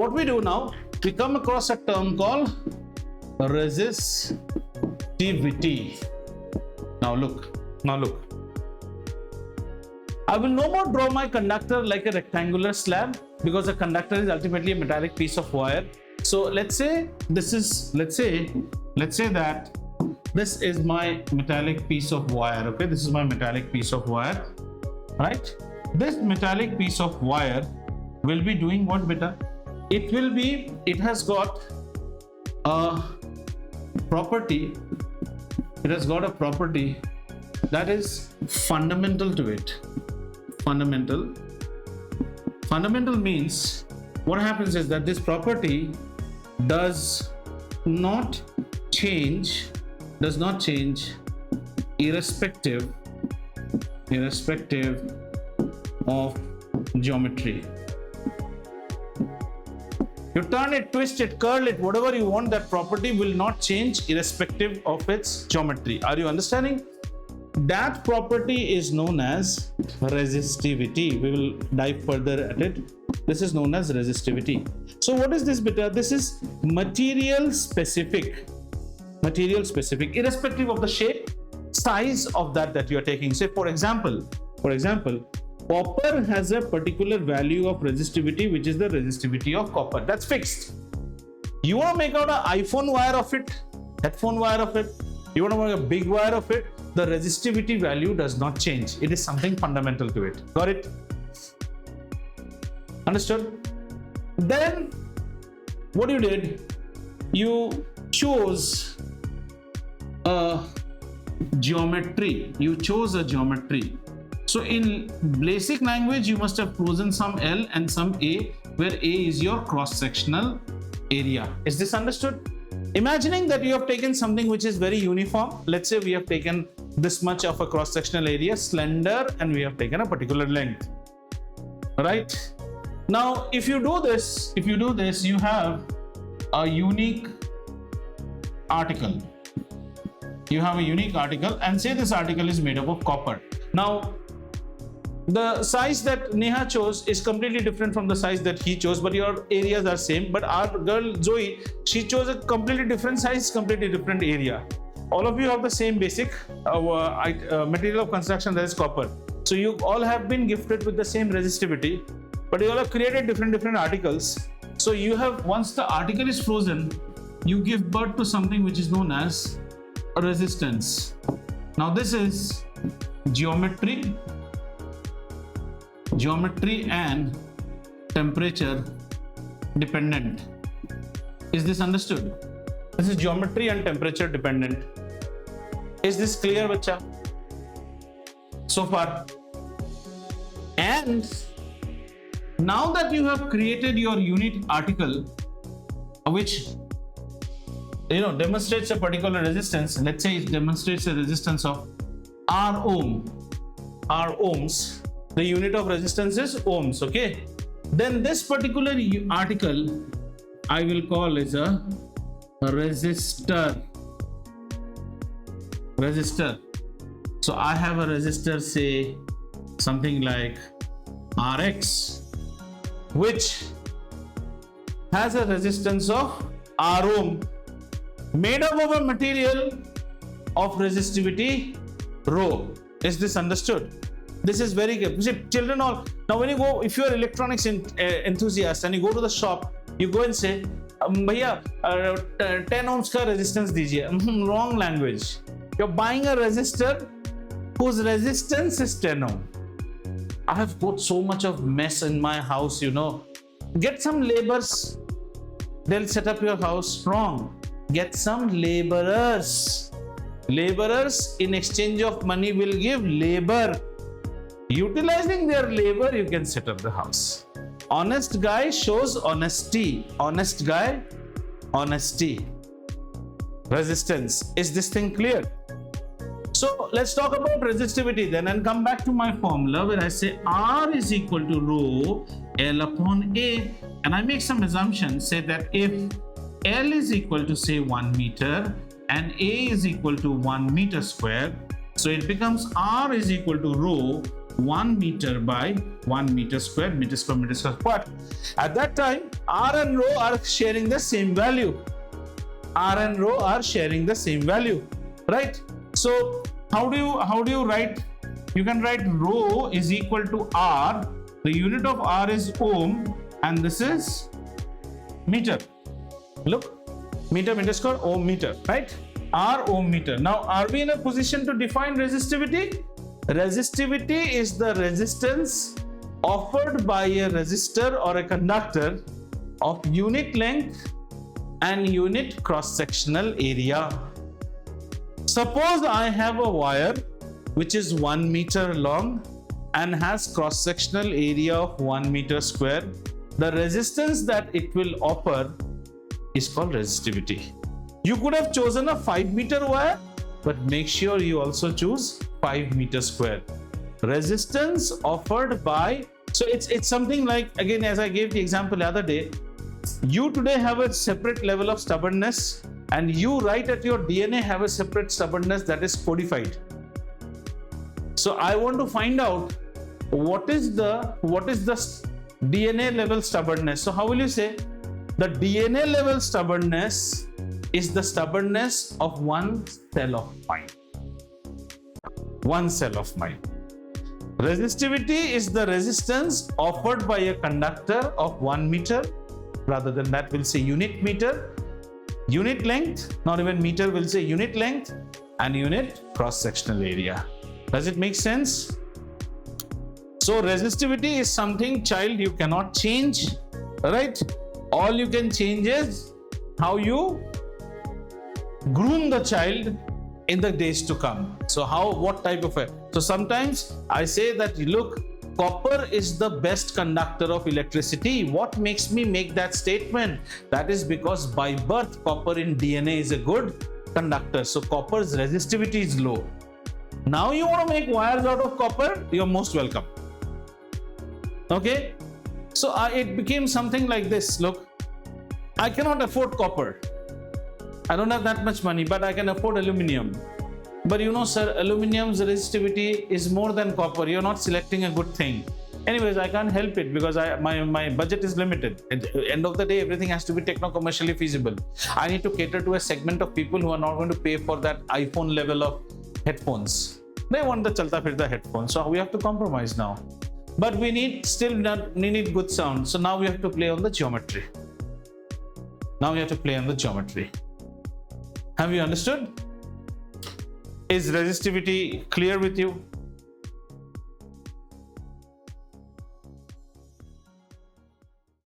what we do now, we come across a term called resistivity. Now look. I will no more draw my conductor like a rectangular slab, because a conductor is ultimately a metallic piece of wire. So let's say that this is my metallic piece of wire. Okay, this is my metallic piece of wire, right? This metallic piece of wire will be doing what, beta? It has got a property. It has got a property that is fundamental to it. Fundamental means what happens is that this property does not change irrespective of geometry. You turn it, twist it, curl it, whatever you want, that property will not change irrespective of its geometry. Are you understanding? That property is known as resistivity. We will dive further at it. This is known as resistivity. So what is this, beta? This is material specific, irrespective of the shape, size of that you are taking. Say for example, copper has a particular value of resistivity, which is the resistivity of copper. That's fixed. You want to make out an iPhone wire of it, headphone wire of it, you want to make a big wire of it, the resistivity value does not change. It is something fundamental to it. Got it? Understood? Then what you did, you chose a geometry. So in basic language, you must have chosen some L and some A, where A is your cross-sectional area. Is this understood? Imagining that you have taken something which is very uniform. Let's say we have taken this much of a cross-sectional area, slender, and we have taken a particular length. Right? Now, if you do this, you have a unique article. And say this article is made up of copper. Now, the size that Neha chose is completely different from the size that he chose, but your areas are same. But our girl Zoe, she chose a completely different size, completely different area. All of you have the same basic material of construction, that is copper. So you all have been gifted with the same resistivity, but you all have created different articles. So you have, once the article is frozen, you give birth to something which is known as a resistance. Now this is geometry and temperature dependent. Is this understood? This is geometry and temperature dependent. Is this clear, bacha? So far? And now that you have created your unit article, which demonstrates a particular resistance, let's say it demonstrates a resistance of R ohms. The unit of resistance is ohms, okay? Then this particular article I will call as a resistor. So I have a resistor, say something like Rx, which has a resistance of R ohm, made up of a material of resistivity rho. Is this understood? This is very good. See, children all, now when you go, if you are electronics enthusiast and you go to the shop, you go and say, Bhaiya, 10 ohms ka resistance dijiye. Wrong language. You're buying a resistor whose resistance is 10 ohm. I have got so much of mess in my house, Get some laborers. They'll set up your house. Wrong. Get some laborers. Laborers in exchange of money will give labor. Utilizing their labor, you can set up the house. Honest guy shows honesty. Honest guy, honesty. Resistance. Is this thing clear? So let's talk about resistivity then and come back to my formula where I say R is equal to rho L upon A, and I make some assumptions. Say that if L is equal to say 1 meter and A is equal to 1 meter square, so it becomes R is equal to rho 1 meter by 1 meter square, meter square, meter square. But at that time, R and rho are sharing the same value. R and rho are sharing the same value, right? So how do you write? You can write rho is equal to R. The unit of R is ohm, and this is meter. Look, meter, meter square, ohm, meter, right? R ohm meter. Now, are we in a position to define resistivity? Resistivity is the resistance offered by a resistor or a conductor of unit length and unit cross-sectional area. Suppose I have a wire which is 1 meter long and has cross-sectional area of 1 meter square. The resistance that it will offer is called resistivity. You could have chosen a 5 meter wire, but make sure you also choose 5 meter square. Resistance offered by, so it's something like, again, as I gave the example the other day, you today have a separate level of stubbornness, and you right at your DNA have a separate stubbornness that is codified. So I want to find out what is the DNA level stubbornness. So how will you say? The DNA level stubbornness is the stubbornness of one cell of mine. One cell of mine. Resistivity is the resistance offered by a conductor of 1 meter. Rather than that, we'll say unit meter, unit length, not even meter, we'll say unit length and unit cross-sectional area. Does it make sense? So resistivity is something, child, you cannot change, right? All you can change is how you groom the child in the days to come. So what type of so sometimes I say that, look, copper is the best conductor of electricity. What makes me make that statement? That is because by birth, copper in DNA is a good conductor. So copper's resistivity is low. Now you want to make wires out of copper? You're most welcome. Okay. So it became something like this. Look, I cannot afford copper. I don't have that much money, but I can afford aluminum. But you know, sir, aluminum's resistivity is more than copper. You're not selecting a good thing. Anyways, I can't help it because my budget is limited. At the end of the day, everything has to be techno-commercially feasible. I need to cater to a segment of people who are not going to pay for that iPhone level of headphones. They want the chalta firta headphones. So we have to compromise now. But we need good sound. So now we have to play on the geometry. Have you understood? Is resistivity clear with you?